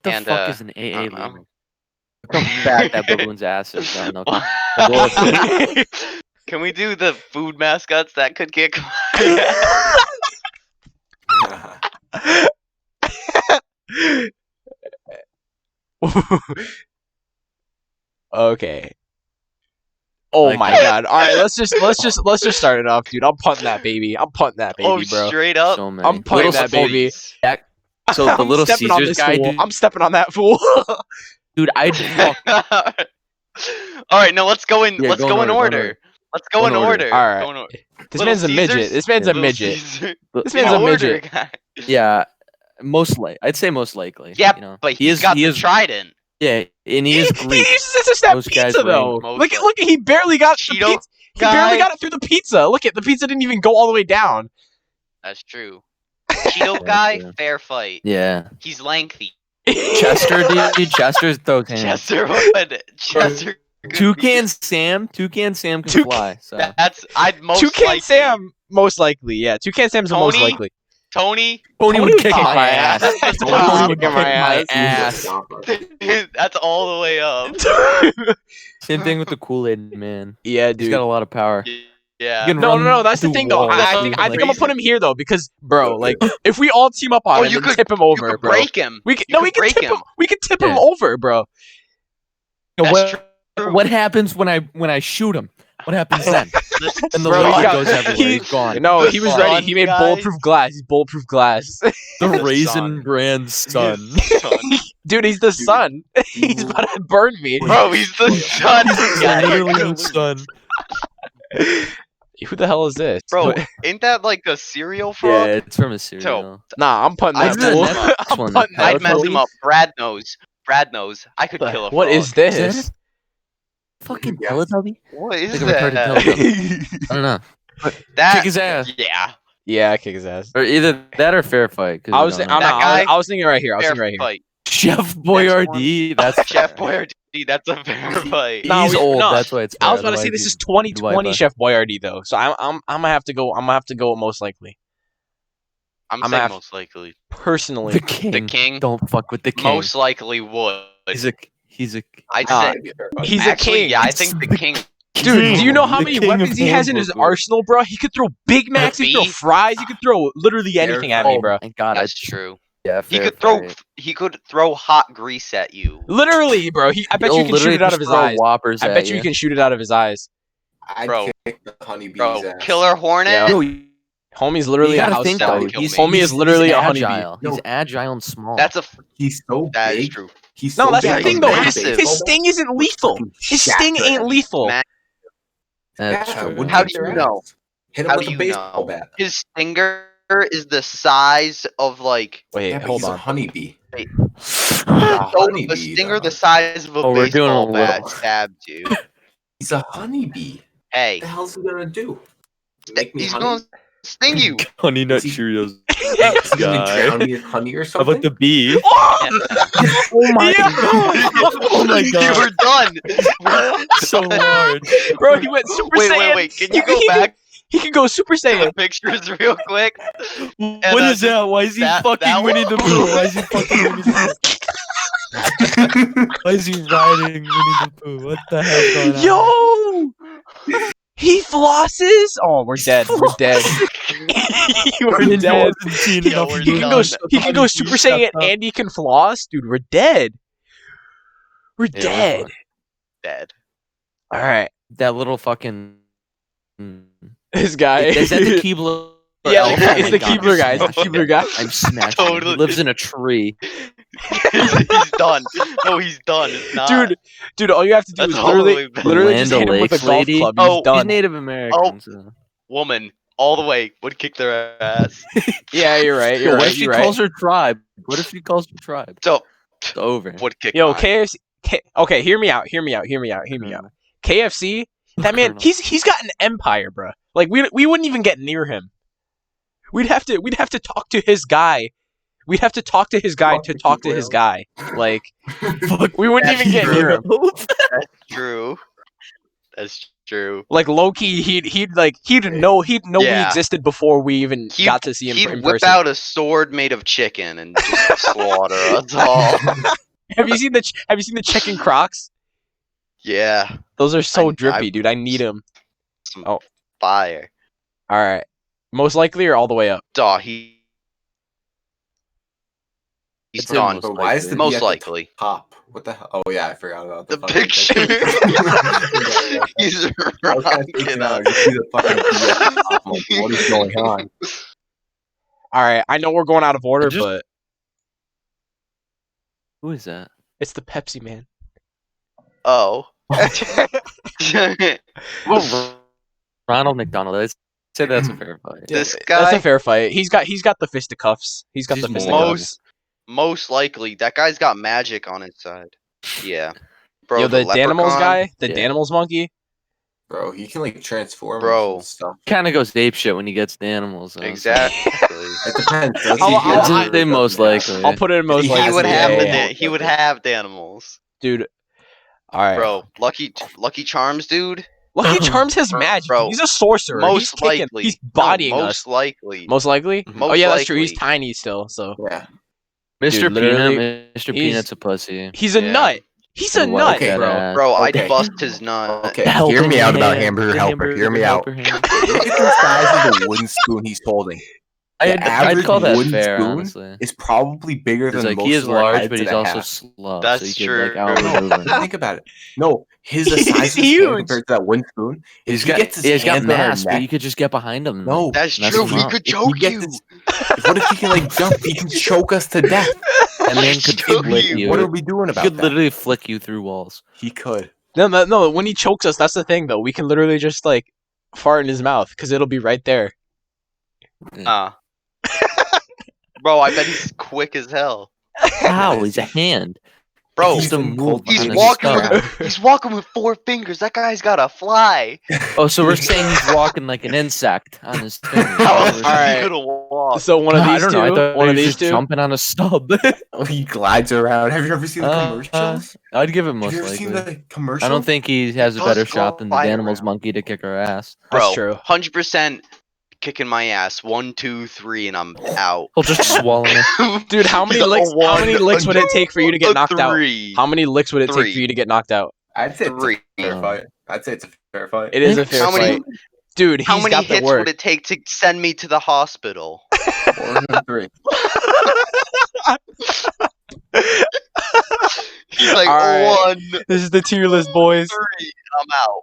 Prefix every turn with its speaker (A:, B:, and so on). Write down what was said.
A: The
B: And,
A: fuck is an AA
B: I don't know.
A: lemur? Look how fat that baboon's ass is. I don't know.
B: Can we do the food mascots that could get?
C: Okay. Oh
A: Like
C: my
A: that.
C: god! All right, let's just start it off, dude. I'm punting that baby. I'm punting that baby,
B: Oh,
C: bro.
B: straight up.
A: So many.
C: I'm punting
A: Little
C: that baby.
B: Caesars.
A: So the
C: I'm
A: Little
C: stepping on
A: Caesars
C: this
A: guy,
C: fool. I'm stepping on that fool.
A: dude, I'd fuck.
B: All right, no, let's go in.
A: Yeah,
B: Let's
A: go
B: go
A: in
B: in
A: order,
B: order. Let's go in order.
C: All right.
B: Go in order.
C: This
B: Little
C: man's a midget.
B: Caesars?
C: This man's a
B: Little
C: midget.
B: Caesar.
C: This
B: In
C: man's a
B: order,
C: midget.
B: guy.
A: Yeah, I'd say most likely.
B: Yeah,
A: you know?
B: but he's got the trident.
A: Yeah, and he is
C: He
A: Greek.
C: uses it to snap
A: Those guys
C: pizza
A: were
C: though.
B: most
C: Look, he barely got the
B: Cheeto
C: pizza. He barely got it through the pizza. Look at the pizza didn't even go all the way down.
B: That's true. Cheeto guy, fair fight.
A: Yeah,
B: He's lengthy.
A: Chester, dude, Chester's throws hands.
B: Chester would. Chester.
A: Toucan Sam can fly. So
B: I'd most
C: Toucan
B: likely.
C: Sam, most likely. Yeah, Toucan Sam's the most
B: Tony?
C: likely.
B: Tony.
A: Tony would kick
C: kick
A: my
C: my
A: ass.
C: ass.
A: Tony
C: Tony
A: would
C: would
A: kick
C: kick my
A: my
C: ass.
A: ass.
B: That's all the way up.
A: Same thing with the Kool-Aid man.
C: Yeah,
A: He's
C: dude.
A: got a lot of power.
B: Yeah.
A: You can
C: No,
A: run
C: that's the
A: through
C: thing though.
A: walls,
C: I
A: dude,
C: think I'm
A: like-
C: gonna put him here though because, bro, like if we all team up on
B: Oh,
C: him
B: you
C: and
B: could-
C: tip him
B: You
C: over,
B: could
C: bro.
B: break him.
C: We can
B: You
C: we
B: could
C: can
B: break
C: tip him.
B: him.
C: We can tip him
A: Yeah.
C: over, bro.
A: What happens when I shoot him? What happens then? And the
C: Bro,
A: laser
C: he got-
A: goes everywhere. He's gone.
C: No,
B: The
C: he was
B: sun
C: ready. He made
B: guy.
C: bulletproof glass. He's bulletproof glass.
A: The
B: The
A: Raisin
B: sun.
A: Brand son.
C: Dude, he's the sun. He's about to burn me.
B: Bro, he's the son. guy.
A: Literally the son.
C: Who the hell is this?
B: Bro, ain't that like a cereal
A: Yeah,
B: frog?
A: it's from a cereal.
C: Nah, I'm putting
A: I'd
C: that
A: do
C: fool.
A: the next
C: I'm
A: one.
C: putting that
B: I'd mess
C: fool.
B: him up. Brad knows. I could kill a frog.
C: What is this?
A: Fucking Teletubby?
B: What is
A: Like a retarded
B: that?
A: Teletubby. I don't know.
B: That
A: Kick his ass.
B: Yeah.
C: Yeah, kick his ass.
A: Or either that or fair fight. 'cause
C: I
A: we
C: was,
A: don't
C: I,
A: know.
C: don't know,
B: That guy?
C: I was thinking right here. I was
B: Fair
C: thinking right here.
B: fight.
A: Chef Boyardee. That's
B: Chef Boyardee. That's a fair fight.
C: No,
A: He's
C: we-
A: old.
C: no,
A: That's why it's.
C: I was
A: fair,
C: about to say
A: otherwise
C: this is
A: he'd
C: 2020
A: wipe
C: Chef Boyardee though, so I'm gonna have to go with most likely.
B: I'm
C: I'm
B: saying
C: half-
B: most likely.
C: Personally,
A: The king.
B: The king
A: Don't fuck with the king.
B: most likely would.
A: He's a.
B: I'd
C: Ah,
B: say.
C: he's
B: Actually,
C: a king.
B: yeah, I think the king.
C: Dude, do you know how
A: The
C: many
A: king of
C: weapons he has in his
A: hamburger.
C: arsenal, bro? He could throw Big Macs, he could throw
B: beef?
C: fries, he could throw literally anything at me,
A: Oh
C: bro.
A: my god,
B: That's true.
A: Yeah,
B: He
A: fair
B: could throw.
A: fight.
B: He could throw hot grease at you.
C: Literally, bro. I bet
A: He'll
C: you can shoot
A: literally
C: it out
A: just
C: of his
A: throw
C: eyes.
A: Whoppers
C: I
A: at
C: bet you can shoot it out of his eyes.
D: I'd
B: Bro.
D: kick the honeybee's
B: Bro,
D: ass.
B: killer hornet.
C: Yeah.
A: Yo,
C: Homie's
A: you
C: literally a
A: gotta
C: house
A: think
C: dog.
A: though.
B: kill
A: He's,
B: me.
C: Homie is
A: he's-
C: literally
A: he's
C: a honeybee.
A: agile. He's
D: No.
A: agile and small.
B: That's a.
D: He's so
B: That is
D: big.
B: true.
D: He's
C: No,
D: so
C: that's
D: big.
C: the thing though.
B: massive.
C: His sting isn't lethal. His sting ain't lethal.
B: Ma-
A: That's
D: Yeah,
A: true.
D: wouldn't
B: How
D: kick
B: do you
D: their
B: know?
D: ass. Hit him
B: How
D: with
B: do
D: a
B: you
D: baseball
B: know?
D: bat.
B: His stinger is the size of like.
C: Wait,
D: Yeah, but
C: hold
D: he's a
C: on.
D: honeybee.
B: Wait.
D: A
B: Oh,
D: honeybee,
B: a stinger
D: though.
B: the size of a
A: Oh, we're doing a
B: baseball bat
A: little-
B: stabbed you.
D: He's a honeybee.
B: Hey,
D: What the hell's he gonna do? Make me
B: he's
D: honey?
B: going to sting you.
A: Honey Nut
D: Is he-
A: Cheerios.
D: Is he gonna
A: guy.
D: drown me in honey or
A: How
D: something?
A: about the bee?
C: Oh
A: my
C: Yeah.
A: Oh my
B: You
A: god.
B: were done.
A: So large.
C: Bro, he went Super
B: Wait,
C: Saiyan.
B: wait. Can you go back
C: He can go Super
B: to the
C: Saiyan.
B: pictures real quick?
A: What is that? Why is he
B: that-
A: fucking
B: that
A: Winnie
B: one?
A: the Pooh? Why is he fucking Winnie the Pooh? Why is he riding Winnie the Pooh? What the hell's going on?
C: Yo! He flosses? Oh, we're dead. We're dead. We're
A: Ninja
C: dead.
A: wasn't seen
B: Yo,
A: enough
B: we're
A: of
C: He
A: you.
C: can
B: done.
C: go. He can go Super Saiyan and he can floss, dude. We're dead. We're
A: Yeah,
C: dead.
B: Dead.
C: All right,
A: That little fucking.
C: this guy.
A: Is that the Keebler?
C: Yeah,
A: elf?
C: it's
A: Oh my
C: the
A: God,
C: Keebler
A: I'm
C: guy. It's the
A: smashing
C: Keebler guy.
A: I'm smashing him.
B: Totally.
A: He lives in a tree.
B: He's done. No, he's done. It's not.
C: Dude, all you have to do
B: That's
C: is literally,
B: totally bad.
C: literally
A: Land
C: just hit him with a
A: O'Lakes
C: golf
A: lady.
C: club. He's
B: Oh,
A: He's
C: done.
A: Native American. So.
B: Woman, all the way, would kick their ass.
C: Yeah, you're right.
A: Yo,
C: You're
A: what
C: right.
A: if she
C: You're
A: calls
C: right.
A: her tribe? What if she calls her tribe?
B: So,
A: It's over.
B: would kick
C: Yo,
B: mine.
C: KFC. Okay, hear me out. Hear me out. KFC. That man,
A: Colonel.
C: he's got an empire, bro. Like we wouldn't even get near him. We'd have to talk to his guy. We'd have to talk to his guy to talk to his guy. Like we wouldn't even get near him.
B: That's true. That's true.
C: Like low key, he'd know we
B: Yeah.
C: existed before we even got to see him
B: He'd
C: in
B: whip
C: person.
B: out a sword made of chicken and just slaughter us all.
C: Have you seen the chicken Crocs?
B: Yeah.
C: Those are so
B: I-
C: drippy, dude. I need them.
B: Some
C: Oh.
B: fire.
C: All right, most likely or all the way up.
B: Duh, he's
A: It's
B: done.
A: most
D: But why is the
B: Most
D: bee at the
B: likely.
D: top? What the hell? Oh yeah, I forgot about
B: The
D: fucking
B: picture. He's
D: I was kind of
B: rocking
D: freaking
B: us.
D: out. You see the fucking bee at the top. I'm like, what is going on?
C: All right, I know we're going out of order,
A: Just-
C: but
A: Who is that?
C: it's the Pepsi Man.
B: Oh.
A: Well, Ronald McDonald. I'd say that's a fair fight.
B: This
C: That's
B: guy,
C: a fair fight. He's got the fisticuffs. He's got
D: He's
C: the fisticuffs.
B: most likely, that guy's got magic on his side. Yeah. Bro,
C: Yo, the Danimals
B: leprechaun,
C: guy, the
A: Yeah.
C: Danimals monkey.
D: Bro, he can like transform
B: Bro.
D: and stuff.
A: Kind of goes ape shit when he gets the animals. Though,
B: Exactly.
D: It depends. Does
C: I'll-
D: he?
C: I'll-
A: I'd
C: I'll-
A: say most likely.
C: I'll put it in most
D: He
C: likely.
B: he would
D: has
B: have
D: the
B: the
D: animals,
B: he would
D: doesn't he?
B: have the animals.
C: Dude. All right,
B: Bro, Lucky Charms, dude.
C: Lucky Charms has
B: Bro,
C: magic.
B: bro,
C: He's a sorcerer. He's
B: Most
C: kicking.
B: likely.
C: He's
B: No,
C: bodying
B: most
C: us.
B: likely.
C: Most likely.
A: Mhm.
C: Oh
B: Most
C: yeah, that's true. He's
B: likely.
C: tiny still, so
D: Yeah.
A: Mr.
C: Dude, literally,
A: Peanut, Mr.
C: he's-
A: Peanut's a pussy.
C: he's a
B: Yeah.
C: nut. He's a
A: Ooh,
C: nut,
D: okay,
C: bro.
B: Bro,
D: Okay.
B: I'd bust his nut.
D: Okay, hear me out about Hamburger Helper. Hear me out.
A: Helper
D: Look at the size of the wooden spoon he's holding. The
A: I'd
D: average
A: call that
D: wooden
A: fair,
D: spoon
A: honestly.
D: is probably bigger
A: It's
D: than
A: like
D: most
A: he is
D: of our
A: large,
D: heads
A: but he's
D: that
A: also
D: have.
A: slow,
B: That's
A: so he
B: true.
A: could like outmaneuver him.
D: Think about it. No, his the
C: He's
D: size of his hand
C: huge.
D: compared to that wooden spoon. If
A: He's
D: he
A: got
D: gets his
A: he's got
D: hands on our
A: mass, but
D: neck,
A: you could just get behind him.
D: no,
B: That's
A: Mess
B: true.
A: him
B: He
A: up.
B: could
D: If he
B: choke
D: gets
B: you.
D: his- what if he can like jump? He can choke us to death.
A: That man could
B: Choke
A: flick
B: you.
A: you.
D: What are we doing
A: He
D: about
A: could
D: that?
A: literally flick you through walls.
D: He could.
C: No. When he chokes us, that's the thing, though. We can literally just like fart in his mouth because it'll be right there.
B: Bro, I bet he's quick as hell.
A: How? He's a hand.
B: Bro,
A: He's
D: in
A: move
D: cold
B: he's
A: on his
B: walking
A: stomach.
B: with he's walking with 4 fingers. That guy's got to fly.
A: Oh, so we're saying he's walking like an insect on his thing.
B: How else is
C: Alright.
B: he gonna walk?
C: So one of
A: I
C: these
A: don't
C: two.
A: know. I thought
C: One
A: he
C: of
A: was
C: these
A: just
C: two.
A: jumping on a stub.
D: Oh, he glides around. Have you ever seen the commercials?
A: I'd give him
D: Have
A: most
D: you ever
A: likely.
D: seen the commercial?
A: I don't think he has a
B: Does
A: better shot than the
B: glide
A: Danimals
B: around.
A: monkey to kick our ass.
C: That's
B: Bro,
C: true.
B: 100% kicking my ass. 1, 2, 3, and I'm out.
A: He'll just swallow it.
C: Dude, how many
B: A
C: licks? How many
B: 1,
C: licks
B: a
C: would it take for you to
B: a
C: get knocked out?
B: 3.
C: How many licks would it take
B: 3.
C: for you to get knocked out?
D: I'd say it's a
B: 3.
D: fair fight. I'd say it's a fair fight.
C: It is a fair
B: How many-
C: fight, dude.
B: How
C: He's
B: many
C: got the
B: hits
C: work.
B: would it take to send me to the hospital?
D: 4 and 3.
B: He's like,
C: Alright.
B: 1,
C: This is the tier list, boys.
B: 3, and I'm out.